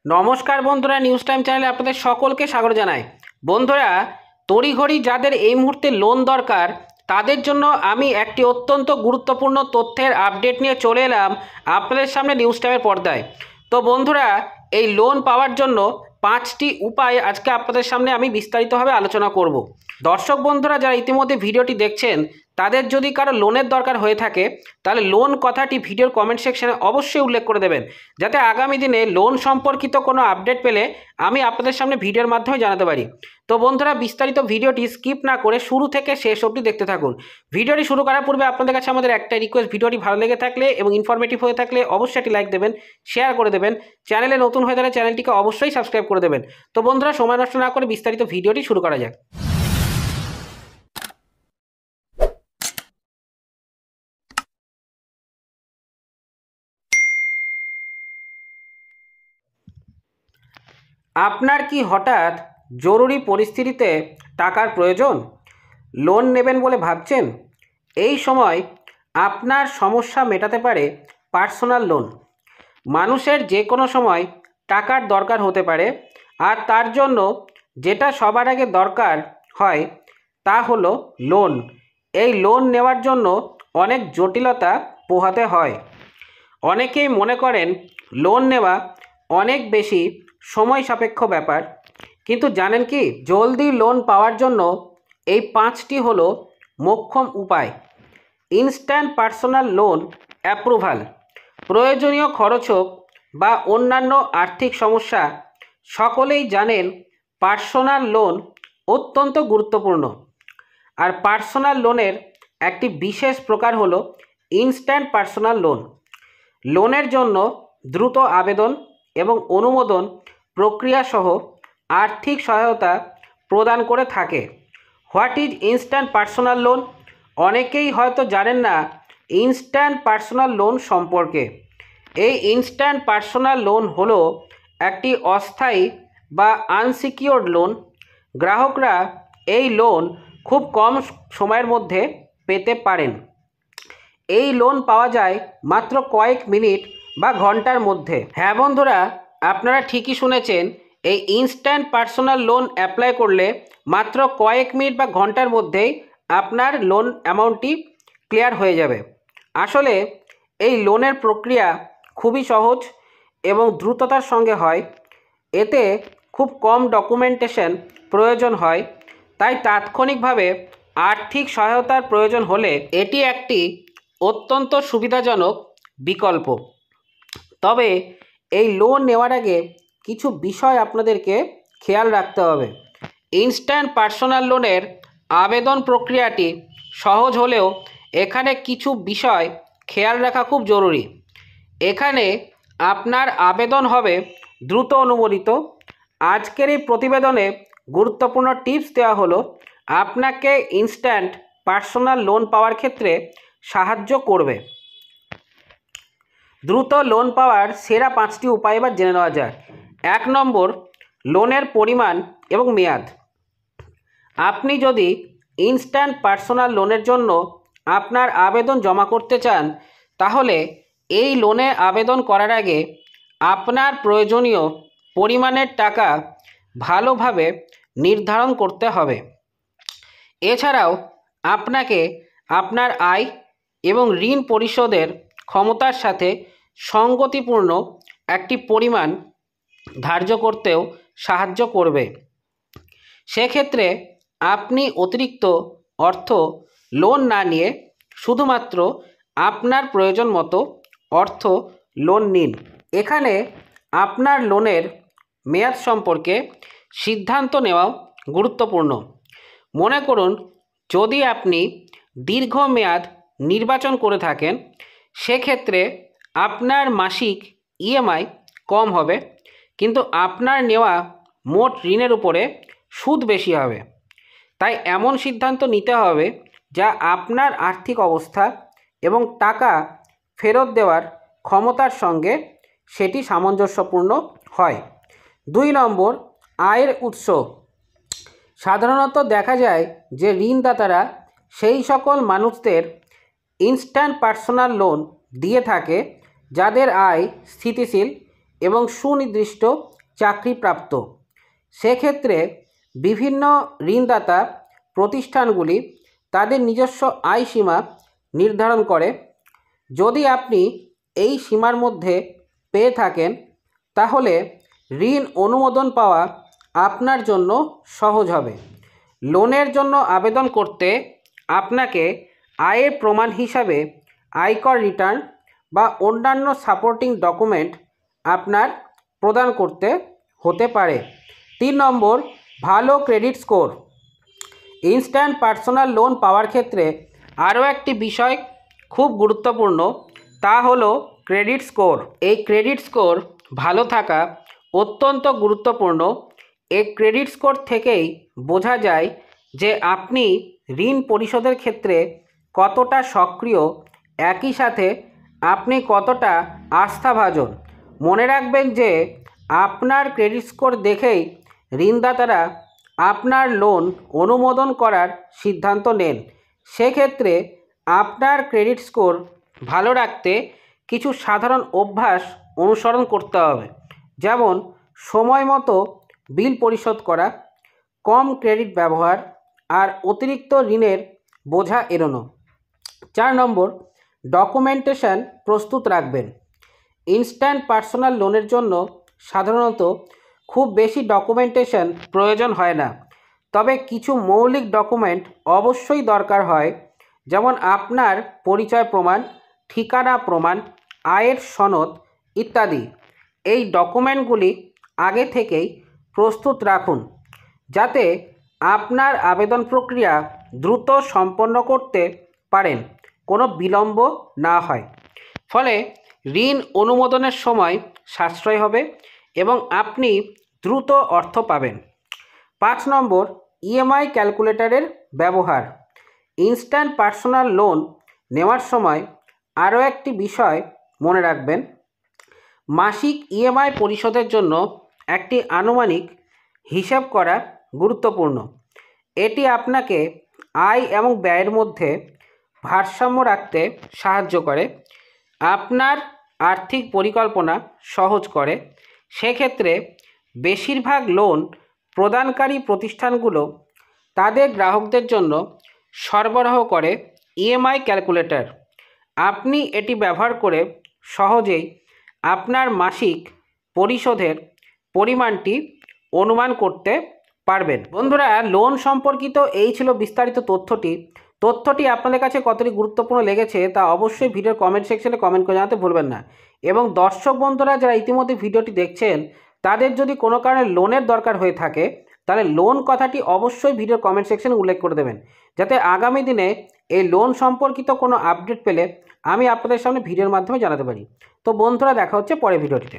নমস্কার বন্ধুরা, news time চ্যানেলে আপনাদের সকলকে স্বাগত জানাই। বন্ধুরা, তড়িঘড়ি যাদের এই মুহূর্তে লোন দরকার তাদের জন্য আমি একটি অত্যন্ত গুরুত্বপূর্ণ তথ্যের আপডেট নিয়ে চলে এলাম আপনাদের সামনে নিউজ টাইমের পর্দায়। তো বন্ধুরা, এই লোন পাওয়ার জন্য 5টি উপায় আজকে আপনাদের সামনে আমি বিস্তারিতভাবে আলোচনা করব। দর্শক বন্ধুরা, যারা ইতিমধ্যে ভিডিওটি দেখছেন তাদের যদি কারো লোনের দরকার হয়ে থাকে তাহলে লোন কথাটি ভিডিওর কমেন্ট সেকশনে অবশ্যই উল্লেখ করে দেবেন, যাতে আগামী দিনে লোন সম্পর্কিত কোনো আপডেট পেলে আমি আপনাদের সামনে ভিডিওর মাধ্যমে জানাতে পারি। তো বন্ধুরা, বিস্তারিত ভিডিওটি স্কিপ না করে শুরু থেকে শেষ অবধি দেখতে থাকুন। ভিডিওটি শুরু করার পূর্বে আপনাদের কাছে আমাদের একটা রিকোয়েস্ট, ভিডিওটি ভালো লেগে থাকলে এবং ইনফরমেটিভ হয়ে থাকলে অবশ্যই একটি লাইক দেবেন, শেয়ার করে দেবেন। চ্যানেলে নতুন হয়ে থাকলে চ্যানেলটিকে অবশ্যই সাবস্ক্রাইব করে দেবেন। তো বন্ধুরা, সময় নষ্ট না করে বিস্তারিত ভিডিওটি শুরু করা যাক। আপনার কি হঠাৎ জরুরি পরিস্থিতিতে টাকার প্রয়োজন? লোন নেবেন বলে ভাবছেন? এই সময় আপনার সমস্যা মেটাতে পারে পার্সোনাল লোন। মানুষের যে কোনো সময় টাকার দরকার হতে পারে, আর তার জন্য যেটা সবার আগে দরকার হয় তা হলো লোন। এই লোন নেওয়ার জন্য অনেক জটিলতা পোহাতে হয়। অনেকেই মনে করেন লোন নেওয়া অনেক বেশি সময় সাপেক্ষ ব্যাপার, কিন্তু জানেন কি, জলদি লোন পাওয়ার জন্য এই 5টি হলো মোক্ষম উপায়। Instant personal loan approval. প্রয়োজনীয় খরচ হোক বা অন্যান্য আর্থিক সমস্যা, সকলেই জানেন পার্সোনাল লোন অত্যন্ত গুরুত্বপূর্ণ। আর পার্সোনাল লোনের একটি বিশেষ প্রকার হলো ইনস্ট্যান্ট পার্সোনাল লোন। লোনের জন্য দ্রুত আবেদন এবং অনুমোদন প্রক্রিয়া সহ আর্থিক সহায়তা প্রদান করে থাকে। What is instant personal loan? অনেকেই হয়তো জানেন না ইনস্ট্যান্ট পার্সোনাল লোন সম্পর্কে। এই ইনস্ট্যান্ট পার্সোনাল লোন হলো একটি অস্থায়ী বা আনসিকিউরড লোন। গ্রাহকরা এই লোন খুব কম সময়ের মধ্যে পেতে পারেন। এই লোন পাওয়া যায় মাত্র কয়েক মিনিট বা ঘন্টার মধ্যে। হ্যাঁ বন্ধুরা, আপনারা ঠিকই শুনেছেন, এই ইনস্ট্যান্ট পার্সোনাল লোন অ্যাপ্লাই করলে মাত্র কয়েক মিনিট বা ঘন্টার মধ্যেই আপনার লোন অ্যামাউন্টটি ক্লিয়ার হয়ে যাবে। আসলে এই লোনের প্রক্রিয়া খুবই সহজ এবং দ্রুততার সঙ্গে হয়। এতে খুব কম ডকুমেন্টেশন প্রয়োজন হয়, তাই তাৎক্ষণিকভাবে আর্থিক সহায়তার প্রয়োজন হলে এটি একটি অত্যন্ত সুবিধাজনক বিকল্প। তবে এই লোন নেওয়ার আগে কিছু বিষয় আপনাদেরকে খেয়াল রাখতে হবে। ইনস্ট্যান্ট পার্সোনাল লোনের আবেদন প্রক্রিয়াটি সহজ হলেও এখানে কিছু বিষয় খেয়াল রাখা খুব জরুরি। এখানে আপনার আবেদন হবে দ্রুত অনুমোদিত। আজকের এই প্রতিবেদনে গুরুত্বপূর্ণ টিপস দেওয়া হলো আপনাকে ইনস্ট্যান্ট পার্সোনাল লোন পাওয়ার ক্ষেত্রে সাহায্য করবে। দ্রুত লোন পাওয়ার সেরা 5টি উপায় এবার জেনে নেওয়া যায়। 1 নম্বর, লোনের পরিমাণ এবং মেয়াদ। আপনি যদি ইনস্ট্যান্ট পার্সোনাল লোনের জন্য আপনার আবেদন জমা করতে চান, তাহলে এই লোনে আবেদন করার আগে আপনার প্রয়োজনীয় পরিমাণের টাকা ভালোভাবে নির্ধারণ করতে হবে। এছাড়াও আপনাকে আপনার আয় এবং ঋণ পরিশোধের ক্ষমতার সাথে সঙ্গতিপূর্ণ একটি পরিমাণ ধার্য করতেও সাহায্য করবে। সেক্ষেত্রে আপনি অতিরিক্ত অর্থ লোন না নিয়ে শুধুমাত্র আপনার প্রয়োজন মতো অর্থ লোন নিন। এখানে আপনার লোনের মেয়াদ সম্পর্কে সিদ্ধান্ত নেওয়াও গুরুত্বপূর্ণ। মনে করুন, যদি আপনি দীর্ঘমেয়াদ নির্বাচন করে থাকেন, সেক্ষেত্রে আপনার মাসিক ইএমআই কম হবে, কিন্তু আপনার নেওয়া মোট ঋণের উপরে সুদ বেশি হবে। তাই এমন সিদ্ধান্ত নিতে হবে যা আপনার আর্থিক অবস্থা এবং টাকা ফেরত দেওয়ার ক্ষমতার সঙ্গে সেটি সামঞ্জস্যপূর্ণ হয়। 2 নম্বর, আয়ের উৎস। সাধারণত দেখা যায় যে ঋণদাতারা সেই সকল মানুষদের ইনস্ট্যান্ট পার্সোনাল লোন দিয়ে থাকে যাদের আয় স্থিতিশীল এবং সুনির্দিষ্ট চাকরিপ্রাপ্ত। সেক্ষেত্রে বিভিন্ন ঋণদাতা প্রতিষ্ঠানগুলি তাদের নিজস্ব আয় সীমা নির্ধারণ করে। যদি আপনি এই সীমার মধ্যে পেয়ে থাকেন তাহলে ঋণ অনুমোদন পাওয়া আপনার জন্য সহজ হবে। লোনের জন্য আবেদন করতে আপনাকে আয়ের প্রমাণ হিসাবে আয়কর রিটার্ন বা অন্যান্য সাপোর্টিং ডকুমেন্ট আপনার প্রদান করতে হতে পারে। 3 নম্বর, ভালো credit score. Instant personal loan পাওয়ার ক্ষেত্রে আরও একটি বিষয় খুব গুরুত্বপূর্ণ, তা হলো ক্রেডিট স্কোর। এই ক্রেডিট স্কোর ভালো থাকা অত্যন্ত গুরুত্বপূর্ণ। এই ক্রেডিট স্কোর থেকেই বোঝা যায় যে আপনি ঋণ পরিশোধের ক্ষেত্রে কতটা সক্রিয়, একই সাথে আপনি কতটা আস্থাভাজন। মনে রাখবেন যে আপনার ক্রেডিট স্কোর দেখেই ঋণদাতারা আপনার লোন অনুমোদন করার সিদ্ধান্ত নেন। সেক্ষেত্রে আপনার ক্রেডিট স্কোর ভালো রাখতে কিছু সাধারণ অভ্যাস অনুসরণ করতে হবে, যেমন সময় মতো বিল পরিশোধ করা, কম ক্রেডিট ব্যবহার আর অতিরিক্ত ঋণের বোঝা এড়ানো। 4 নম্বর, ডকুমেন্টেশন প্রস্তুত রাখবেন। ইনস্ট্যান্ট পার্সোনাল লোনের জন্য সাধারণত খুব বেশি ডকুমেন্টেশন প্রয়োজন হয় না, তবে কিছু মৌলিক ডকুমেন্ট অবশ্যই দরকার হয়, যেমন আপনার পরিচয় প্রমাণ, ঠিকানা প্রমাণ, আয়ের সনদ ইত্যাদি। এই ডকুমেন্টগুলি আগে থেকেই প্রস্তুত রাখুন যাতে আপনার আবেদন প্রক্রিয়া দ্রুত সম্পন্ন করতে পারেন, কোনো বিলম্ব না হয়। ফলে ঋণ অনুমোদনের সময় সাশ্রয় হবে এবং আপনি দ্রুত অর্থ পাবেন। 5 নম্বর, ইএমআই ক্যালকুলেটরের ব্যবহার। ইনস্ট্যান্ট পার্সোনাল লোন নেওয়ার সময় আরও একটি বিষয় মনে রাখবেন, মাসিক ইএমআই পরিশোধের জন্য একটি আনুমানিক হিসাব করা গুরুত্বপূর্ণ। এটি আপনাকে আয় এবং ব্যয়ের মধ্যে ভারসাম্য রাখতে সাহায্য করে, আপনার আর্থিক পরিকল্পনা সহজ করে। সেক্ষেত্রে বেশিরভাগ লোন প্রদানকারী প্রতিষ্ঠানগুলো তাদের গ্রাহকদের জন্য সরবরাহ করে ইএমআই ক্যালকুলেটর। আপনি এটি ব্যবহার করে সহজেই আপনার মাসিক পরিশোধের পরিমাণটি অনুমান করতে পারবেন। বন্ধুরা, লোন সম্পর্কিত এই ছিল বিস্তারিত তথ্যটি আপনাদের কাছে কতটি গুরুত্বপূর্ণ লেগেছে তা অবশ্যই ভিডিওর কমেন্ট সেকশনে কমেন্ট করে জানাতে ভুলবেন না। এবং দর্শক বন্ধুরা যারা ইতিমধ্যে ভিডিওটি দেখছেন তাদের যদি কোনো কারণে লোনের দরকার হয়ে থাকে তাহলে লোন কথাটি অবশ্যই ভিডিওর কমেন্ট সেকশনে উল্লেখ করে দেবেন, যাতে আগামী দিনে এই লোন সম্পর্কিত কোনো আপডেট পেলে আমি আপনাদের সামনে ভিডিওর মাধ্যমে জানাতে পারি। তো বন্ধুরা, দেখা হচ্ছে পরের ভিডিওটিতে।